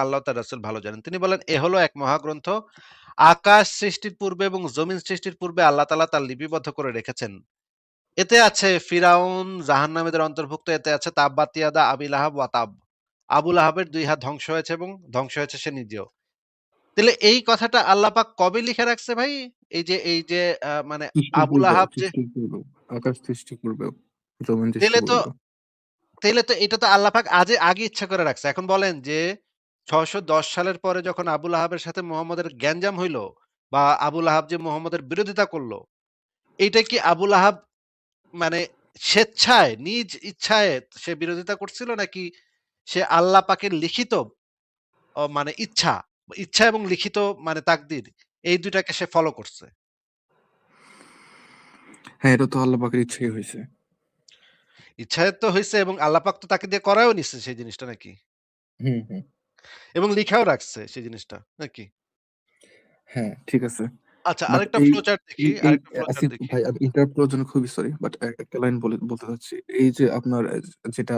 আল্লাহ তার রাসূল ভালো জানেন। তিনি বলেন, "এ হলো এক মহাগ্রন্থ। আকাশ সৃষ্টির পূর্বে এবং জমিন সৃষ্টির পূর্বে আল্লাহ তাআলা তা লিপিবদ্ধ করে রেখেছেন। এতে আছে ফিরাউন, জাহান্নামীদের অন্তর্ভুক্ত। এতে আছে তাব্বাত ইয়াদা আবি লাহাব ওয়া তাব। আবু লাহাবের ২ হাত ধ্বংস হয়েছে এবং ধ্বংস হয়েছে সে নিজেও।" তাইলে এই কথাটা আল্লাহ পাক কবে লিখে রাখছে ভাই? এই যে মানে সৃষ্টির আবু পূর্বেও, লাহাব যে সৃষ্টির পূর্বেও। আকাশ সৃষ্টির পূর্বেও, জমিন তাইলে সৃষ্টির তো পূর্বেও। তাইলে তো এটা তো আল্লাহ পাক আগে ইচ্ছা করে রাখছে। এখন বলেন যে ৬১০ সালের পরে যখন আবু লাহাবের সাথে মুহাম্মদের গ্যাঞ্জাম হইল বা আবু লাহাব যে মুহাম্মদের বিরোধিতা করল, এইটা কি আবু লাহাব মানে স্বেচ্ছায় নিজ ইচ্ছায় সে বিরোধিতা করছিল নাকি সে আল্লাহ পাকের লিখিত মানে ইচ্ছা এবং লিখিত মানে তাকদির এই ২ টাকে সে ফলো করছে? হ্যাঁ, এটা তো আল্লাহ পাকের ইচ্ছাই হইছে। ইচ্ছায় তো হইছে এবং আল্লাহ পাক তো তাকে দিয়ে করায়ও নিছে সেই জিনিসটা নাকি? হুম, হুম। এবং লিখাও রাখছে সেই জিনিসটা নাকি? হ্যাঁ, ঠিক আছে। আচ্ছা বাট আরেকটা এই ফ্লো চার্ট দেখি, এই এই আরেকটা ফ্লো চার্ট আসিফ দেখি। ভাই, আমি ইন্টারাপ্ট করার জন্য খুবই সরি। বাট একটা লাইন বলতে চাচ্ছি। এই যে আপনার যেটা